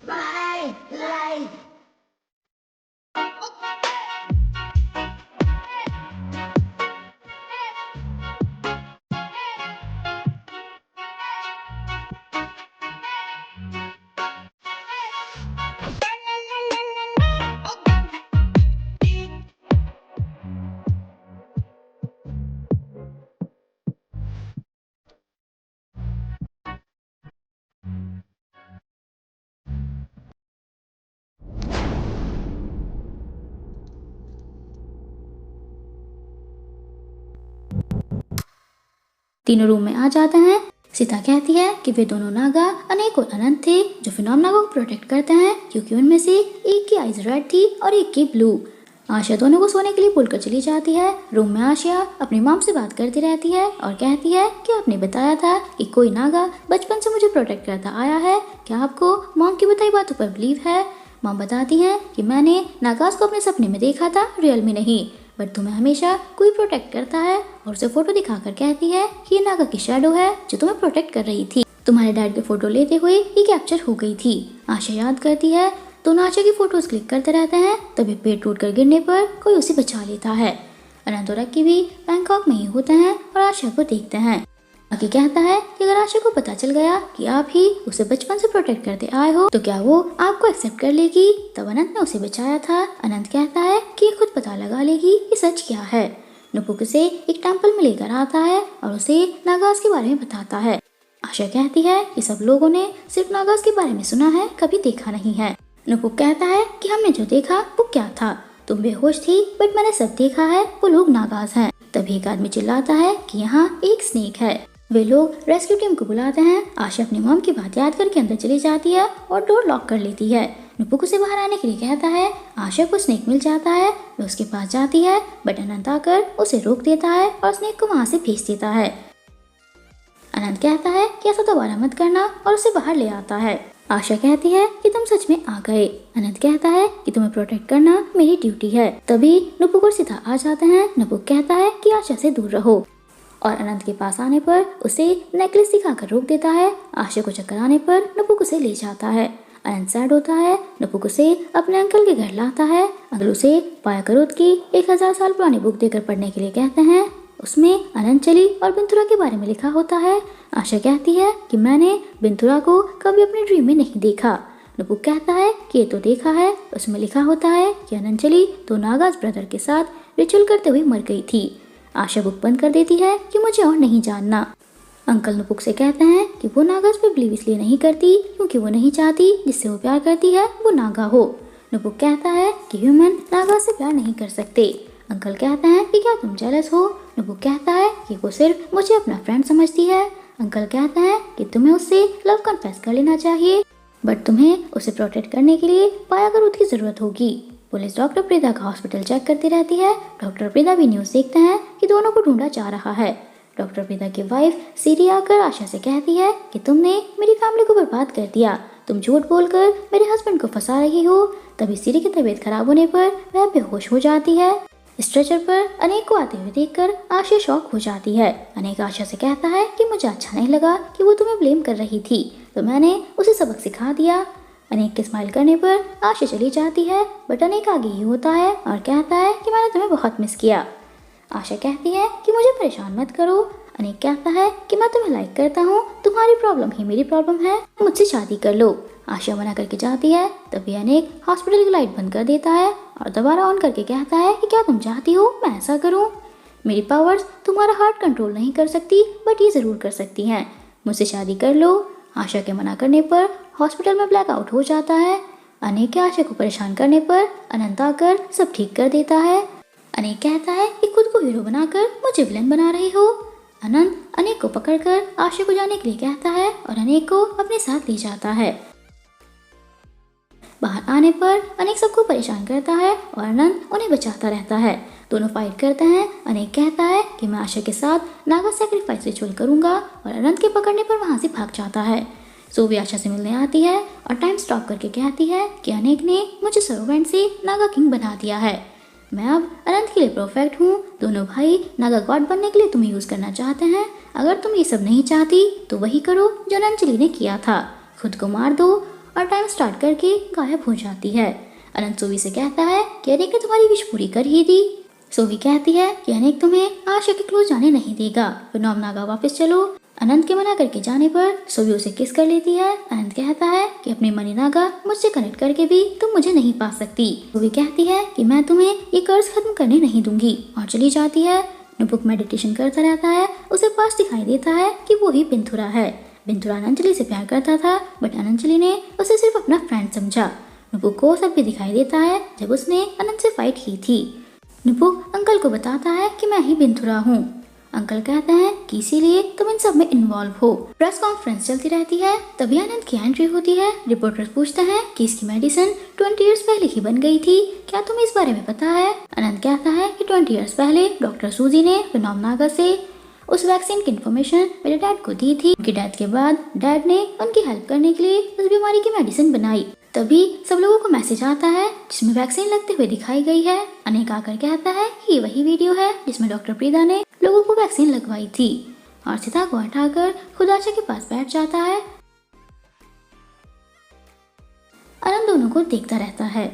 My life. तीनों room में आ जाते हैं। सीता कहती है कि वे दोनों नागा अनेक और अनंत थे जो फिनोमेना को प्रोटेक्ट करते हैं, क्योंकि उनमें से एक की आइज रेड थी और एक की ब्लू। आशा दोनों को सोने के लिए बोलकर चली जाती है। रूम में आशा अपनी मॉम से बात करती रहती है और कहती है कि आपने बताया था कि कोई नागा बचपन से मुझे प्रोटेक्ट करता आया है, क्या आपको मॉम की बताई बातों पर बिलीव है? मॉम बताती है कि मैंने नागास को अपने सपने में देखा था, रियल में नहीं, बट तुम्हें हमेशा कोई प्रोटेक्ट करता है। और उसे फोटो दिखाकर कहती है कि ये नागा की शैडो है जो तुम्हें प्रोटेक्ट कर रही थी। तुम्हारे डैड की फोटो लेते हुए ये कैप्चर हो गई थी। आशा याद करती है। दोनों आशा की फोटोज क्लिक करते रहते हैं। तभी पेड़ टूट कर गिरने पर कोई उसे बचा लेता है। अनंत और अक्की भी बैंकॉक में ही होते हैं और आशा को देखते हैं। अक्की कहता है कि अगर आशा को पता चल गया कि आप ही उसे बचपन से प्रोटेक्ट करते आए हो तो क्या वो आपको एक्सेप्ट कर लेगी? तब अनंत ने उसे बचाया था। अनंत कहता है कि खुद पता लगा लेगी कि सच क्या है। नुपुक उसे एक टेंपल में लेकर आता है और उसे नागास के बारे में बताता है। आशा कहती है कि सब लोगों ने सिर्फ नागास के बारे में सुना है, कभी देखा नहीं है। नुपुक कहता है कि हमने जो देखा वो क्या था? तुम बेहोश थी, बट मैंने सब देखा है, वो लोग नागास हैं। तभी एक आदमी चिल्लाता है कि यहाँ एक स्नेक है। वे लोग रेस्क्यू टीम को बुलाते हैं। आशा अपनी मॉम की बात याद करके अंदर चली जाती है और डोर लॉक कर लेती है। नुपुक उसे बाहर आने के लिए कहता है। आशा को स्नेक मिल जाता है। वे उसके पास जाती है, बट अनंत आकर उसे रोक देता है और स्नेक को वहाँ से भेज देता है। अनंत कहता है कि ऐसा दोबारा मत करना और उसे बाहर ले आता है। आशा कहती है कि तुम सच में आ गए। अनंत कहता है कि तुम्हें प्रोटेक्ट करना मेरी ड्यूटी है। तभी नुपुक और सीता आ जाते हैं। नुपुक कहता है कि आशा से दूर रहो और अनंत के पास आने पर उसे नेकलेस दिखाकर रोक देता है। आशा को चक्कर आने पर नुपुक उसे ले जाता है। अनंत सैड होता है। नुपुक उसे अपने अंकल के घर लाता है। अंकल उसे पाया करोत की 1000 साल पुरानी बुक देकर पढ़ने के लिए कहते हैं। उसमें अनंतचली और बिंतुरा के बारे में लिखा होता है। आशा कहती है कि मैंने बिंतुरा को कभी अपने ड्रीम में नहीं देखा। नुपुक कहता है कि ये तो देखा है, उसमें लिखा होता है कि अनंतचली तो नागास ब्रदर के साथ रिचुअल करते हुए मर गई थी। आशा बुक बंद कर देती है कि मुझे और नहीं जानना। अंकल नुपुक से कहते हैं कि वो नागास पे बिलीव इसलिए नहीं करती क्योंकि वो नहीं चाहती जिससे वो प्यार करती है वो नागा हो। नुपुक कहता है कि ह्यूमन नागा से प्यार नहीं कर सकते। अंकल कहते हैं कि क्या तुम जेलस हो? नुपुक कहता है कि वो सिर्फ मुझे अपना फ्रेंड समझती है। अंकल कहते हैं कि तुम्हें उससे लव कन्फेस कर लेना चाहिए, बट तुम्हें उसे प्रोटेक्ट करने के लिए पाया करोत की जरूरत होगी। पुलिस डॉक्टर प्रीदा का हॉस्पिटल चेक करती रहती है। डॉक्टर प्रीदा भी न्यूज़ देखते हैं कि दोनों को ढूंढा जा रहा है। डॉक्टर प्रीदा की वाइफ सीरी आकर आशा से कहती है कि तुमने मेरी फैमिली को बर्बाद कर दिया, तुम झूठ बोलकर मेरे हस्बैंड को फंसा रही हो। तभी सीरी की तबीयत खराब होने पर वह बेहोश हो जाती है। स्ट्रेचर पर अनेक को आते हुए देखकर आशा शॉक हो जाती है। अनेक आशा से कहता है कि मुझे अच्छा नहीं लगा कि वो तुम्हें ब्लेम कर रही थी, तो मैंने उसे सबक सिखा दिया। अनेक के स्माइल करने पर आशा चली जाती है, बट अनेक आगे ही होता है और कहता है कि मैंने तुम्हें बहुत मिस किया। आशा कहती है कि मुझे परेशान मत करो। अनेक कहता है कि मैं तुम्हें लाइक करता हूँ, तुम्हारी प्रॉब्लम ही मेरी प्रॉब्लम है, मुझसे शादी कर लो। आशा मना करके जाती है। तभी अनेक हॉस्पिटल की लाइट बंद कर देता है और दोबारा ऑन करके कहता है कि क्या तुम चाहती हो मैं ऐसा करूँ? मेरी पावर्स तुम्हारा हार्ट कंट्रोल नहीं कर सकती, बट ये ज़रूर कर सकती हैं, मुझसे शादी कर लो। आशा के मना करने पर हॉस्पिटल में ब्लैकआउट हो जाता है। अनेक के आशा को परेशान करने पर अनंत आकर सब ठीक कर देता है। अनेक कहता है कि खुद को हीरो बनाकर मुझे विलन बना रही हो। अनंत अनेक को पकड़कर आशा को जाने के लिए कहता है और अनेक को अपने साथ ले जाता है। बाहर आने पर अनेक सबको परेशान करता है और अनंत उन्हें बचाता रहता है। दोनों फाइट करते हैं। अनेक कहता है कि मैं आशा के साथ नागा सैक्रिफाइस रिचुअल करूंगा और अनंत के पकड़ने पर वहां से भाग जाता है। सोवी आशा से मिलने आती है और टाइम स्टॉप करके कहती है कि अनेक ने मुझे सर्वेंट से नागा किंग बना दिया है, मैं अब अनंत के लिए परफेक्ट हूँ। दोनों भाई नागा गॉड बनने के लिए तुम्हें यूज करना चाहते हैं। अगर तुम ये सब नहीं चाहती तो वही करो जो अनंतचली ने किया था, खुद को मार दो और टाइम स्टार्ट करके गायब हो जाती है। अनंत सोवी से कहता है कि अनेक ने तुम्हारी विश पूरी कर ही दी। सोवी कहती है कि अनेक तुम्हें आशा के क्लोज जाने नहीं देगा, तो नॉमनागा वापस चलो। अनंत के मना करके जाने पर सोवी उसे किस कर लेती है। अनंत कहता है कि अपने मनी नागा मुझसे कनेक्ट करके भी तुम मुझे नहीं पा सकती। सोवी कहती है कि मैं तुम्हें ये कर्ज खत्म करने नहीं दूंगी और चली जाती है। नुपुक मेडिटेशन करता रहता है। उसे पास दिखाई देता है कि वो ही बिंथुरा है। बिंथुरा अनंजलि से प्यार करता था, बट अनंजलि ने उसे सिर्फ अपना फ्रेंड समझा। नुपुक को सब भी दिखाई देता है जब उसने अनंत से फाइट की थी। नुपुक अंकल को बताता है कि मैं ही बिंथुरा हूँ। अंकल कहते हैं कि इसीलिए तुम इन सब में इन्वॉल्व हो। प्रेस कॉन्फ्रेंस चलती रहती है, तभी अनंत की एंट्री होती है। रिपोर्टर्स पूछते हैं कि इसकी मेडिसिन 20 इयर्स पहले ही बन गई थी, क्या तुम्हें इस बारे में पता है? अनंत कहता है कि 20 इयर्स पहले डॉक्टर सूजी ने नॉमनागा से उस वैक्सीन की इन्फॉर्मेशन मेरे डैड को दी थी। उनकी डेथ के बाद डैड ने उनकी हेल्प करने के लिए उस बीमारी की मेडिसिन बनाई। तभी सब लोगों को मैसेज आता है जिसमें वैक्सीन लगते हुए दिखाई गई है। अनेक आकर कहता है कि ये वही वीडियो है जिसमें डॉक्टर प्रीदा ने लोगों को वैक्सीन लगवाई थी, और सीता को हटाकर खुद आशा के पास बैठ जाता है। अनंत दोनों को देखता रहता है।